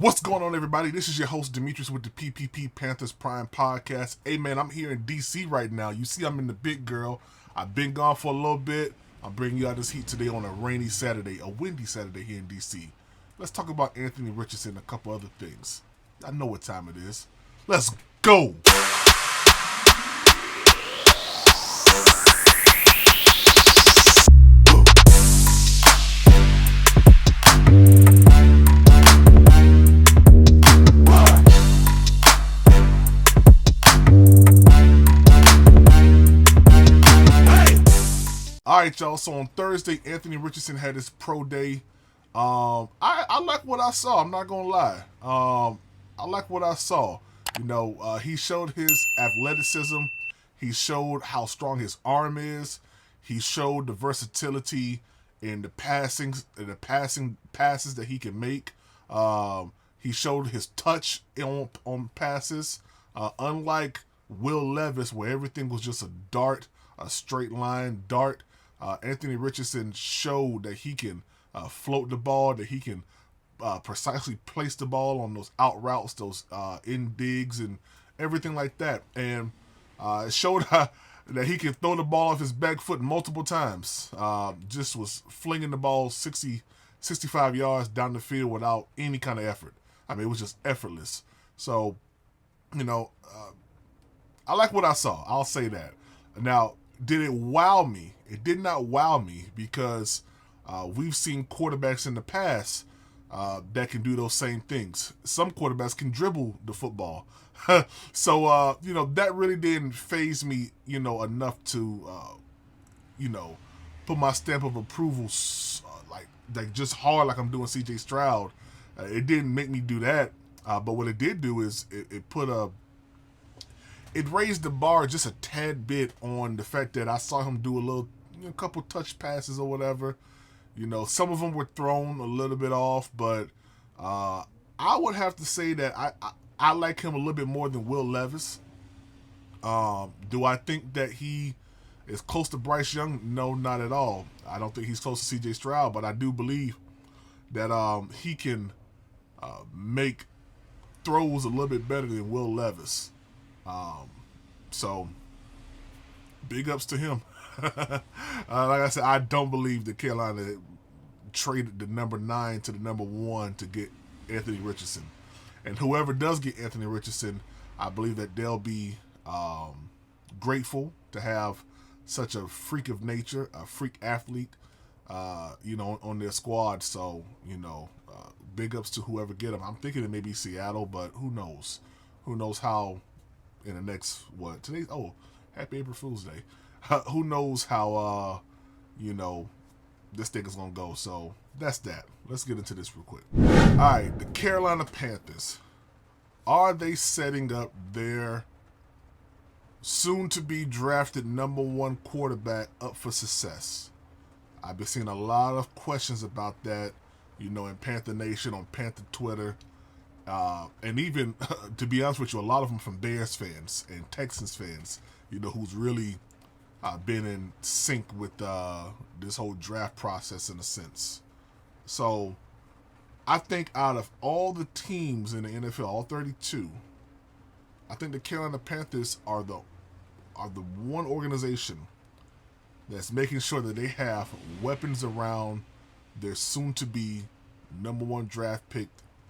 What's going on, everybody? This is your host, Demetrius, with the PPP Panthers Prime Podcast. Hey, man, I'm here in D.C. right now. You see, I'm in the big girl. I've been gone for a little bit. I'm bringing you out this heat today on a rainy Saturday, a windy Saturday here in D.C. Let's talk about Anthony Richardson and a couple other things. I know what time it is. Let's go! All right, y'all. So on Thursday, Anthony Richardson had his pro day. I like what I saw. I'm not gonna lie. I like what I saw. He showed his athleticism. He showed how strong his arm is. He showed the versatility in the passing passes that he can make. He showed his touch on passes. Unlike Will Levis, where everything was just a straight line dart. Anthony Richardson showed that he can float the ball, that he can precisely place the ball on those out routes, those in digs, and everything like that. And it showed that he can throw the ball off his back foot multiple times. Just was flinging the ball 65 yards down the field without any kind of effort. I mean, it was just effortless. So, I like what I saw. I'll say that. Now, did it wow me? It did not wow me because we've seen quarterbacks in the past that can do those same things. Some quarterbacks can dribble the football. So, that really didn't faze me, enough to, put my stamp of approval like just hard like I'm doing CJ Stroud. It didn't make me do that. But what it did do is it raised the bar just a tad bit on the fact that I saw him do a couple touch passes or whatever. Some of them were thrown a little bit off, but I would have to say that I like him a little bit more than Will Levis. Do I think that he is close to Bryce Young? No, not at all. I don't think he's close to CJ Stroud, but I do believe that he can make throws a little bit better than Will Levis. So big ups to him. Like I said, I don't believe that Carolina traded the number 9 to the number 1 to get Anthony Richardson. And whoever does get Anthony Richardson, I believe that they'll be grateful to have such a freak of nature, a freak athlete, on their squad. So, big ups to whoever get him. I'm thinking it may be Seattle, but who knows? Who knows how in the next, happy April Fool's Day. Who knows how, this thing is going to go. So that's that. Let's get into this real quick. All right, the Carolina Panthers. Are they setting up their soon-to-be drafted number 1 quarterback up for success? I've been seeing a lot of questions about that, in Panther Nation, on Panther Twitter. And even, to be honest with you, a lot of them from Bears fans and Texans fans, who's really been in sync with this whole draft process in a sense. So, I think out of all the teams in the NFL, all 32, I think the Carolina Panthers are the one organization that's making sure that they have weapons around their soon-to-be number 1 draft pick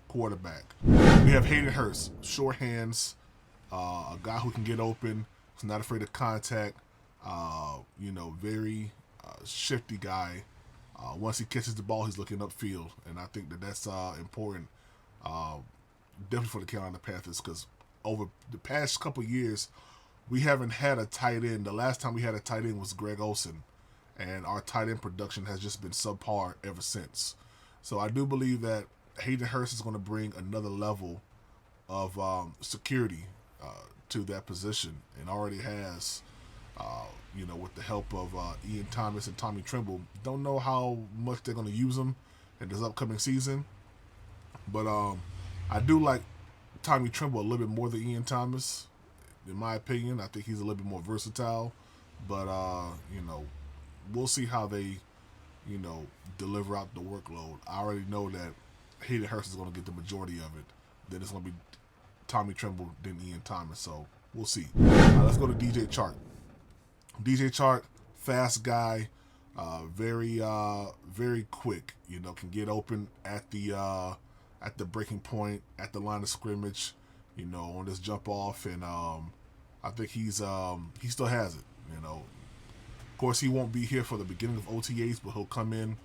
quarterback. We have Hayden Hurst, short hands, a guy who can get open, who's not afraid of contact, very shifty guy. Once he catches the ball, he's looking upfield, and I think that's important, definitely for the Carolina Panthers, because over the past couple years, we haven't had a tight end. The last time we had a tight end was Greg Olsen, and our tight end production has just been subpar ever since. So I do believe that Hayden Hurst is going to bring another level of security to that position, and already has, with the help of Ian Thomas and Tommy Tremble. Don't know how much they're going to use him in this upcoming season, but I do like Tommy Tremble a little bit more than Ian Thomas, in my opinion. I think he's a little bit more versatile, but we'll see how they deliver out the workload. I already know that Hayden Hurst is going to get the majority of it. Then it's going to be Tommy Tremble, then Ian Thomas. So we'll see. Let's go to DJ Chark. DJ Chark, fast guy, very quick. Can get open at the breaking point, at the line of scrimmage. On this jump off, and I think he still has it. Of course, he won't be here for the beginning of OTAs, but he'll come in.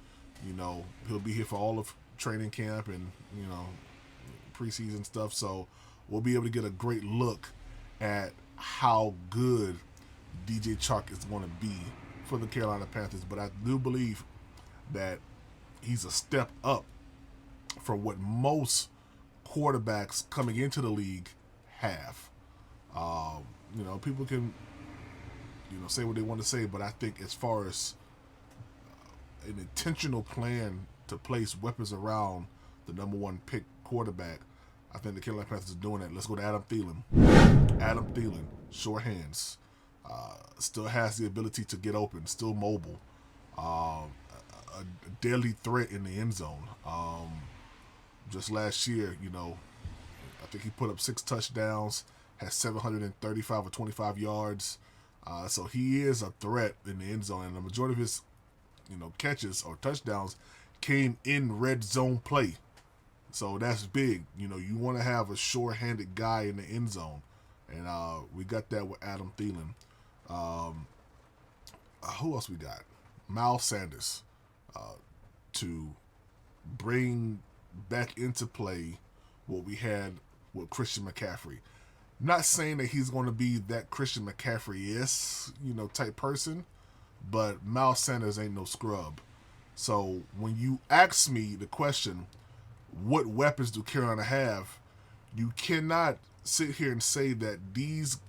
He'll be here for all of training camp and preseason stuff. So we'll be able to get a great look at how good DJ Chark is going to be for the Carolina Panthers. But I do believe that he's a step up from what most quarterbacks coming into the league have. People can say what they want to say, but I think as far as an intentional plan to place weapons around the number one pick quarterback, I think the Carolina Panthers are doing that. Let's go to Adam Thielen. Adam Thielen, sure hands, still has the ability to get open, still mobile, a deadly threat in the end zone. Just last year, I think he put up 6 touchdowns, has 735 or 25 yards. So he is a threat in the end zone, and the majority of his, catches or touchdowns came in red zone play. So that's big. You want to have a sure-handed guy in the end zone, and we got that with Adam Thielen. Who else we got? Miles Sanders to bring back into play what we had with Christian McCaffrey. Not saying that he's going to be that Christian McCaffrey-esque, type person, but Miles Sanders ain't no scrub. So when you ask me the question, what weapons do Carolina have, you cannot sit here and say that these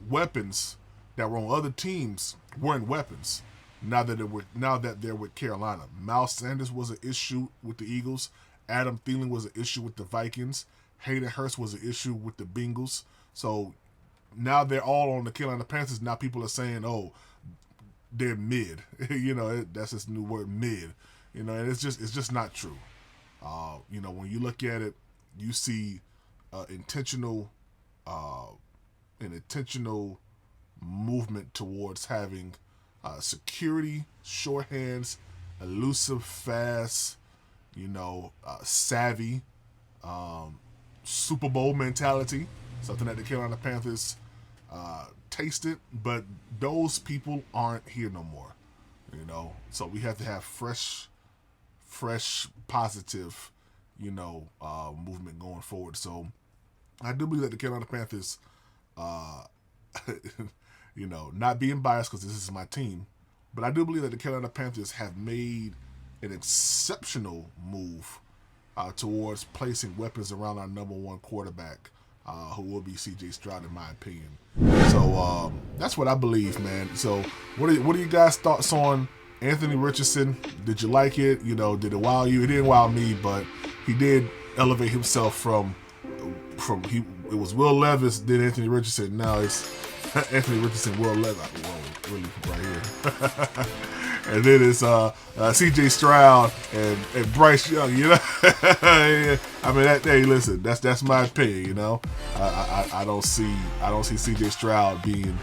weapons that were on other teams weren't weapons. Now that they're with Carolina. Miles Sanders was an issue with the Eagles. Adam Thielen was an issue with the Vikings. Hayden Hurst was an issue with the Bengals. So now they're all on the Carolina Panthers. Now people are saying, oh, they're mid. That's this new word, mid. And it's just not true. When you look at it, you see an intentional movement towards having security, short hands, elusive, fast, savvy, Super Bowl mentality, something that the Carolina Panthers tasted, but those people aren't here no more. So we have to have fresh, positive, movement going forward. So I do believe that the Carolina Panthers, not being biased because this is my team, but I do believe that the Carolina Panthers have made an exceptional move towards placing weapons around our number one quarterback, who will be C.J. Stroud, in my opinion. So that's what I believe, man. So what are you guys' thoughts on Anthony Richardson? Did you like it? Did it wow you? It didn't wow me, but he did elevate himself from it was Will Levis, then Anthony Richardson. Now it's Anthony Richardson, Will Levis. Whoa, really right here. And then it's C.J. Stroud and Bryce Young. I mean, hey, listen, that's my opinion. I don't see C.J. Stroud being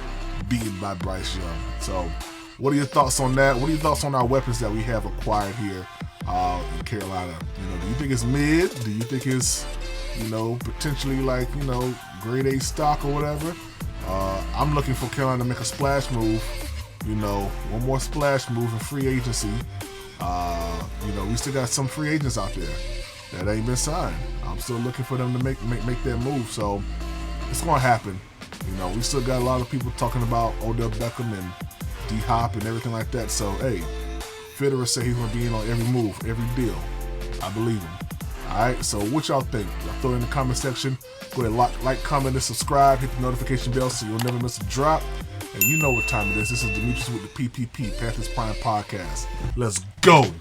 beaten by Bryce Young. So, what are your thoughts on that? What are your thoughts on our weapons that we have acquired here in Carolina? Do you think it's mid? Do you think it's potentially like grade A stock or whatever? I'm looking for Carolina to make a splash move. One more splash move in free agency. We still got some free agents out there that ain't been signed. I'm still looking for them to make that move. So it's gonna happen. We still got a lot of people talking about Odell Beckham and D-Hop and everything like that. So hey, Federer said he's gonna be in on every move, every deal. I believe him. All right. So what y'all think? Y'all throw it in the comment section. Go ahead, like, comment, and subscribe. Hit the notification bell so you'll never miss a drop. And you know what time it is. This is Demetrius with the PPP, Panthers Prime Podcast. Let's go.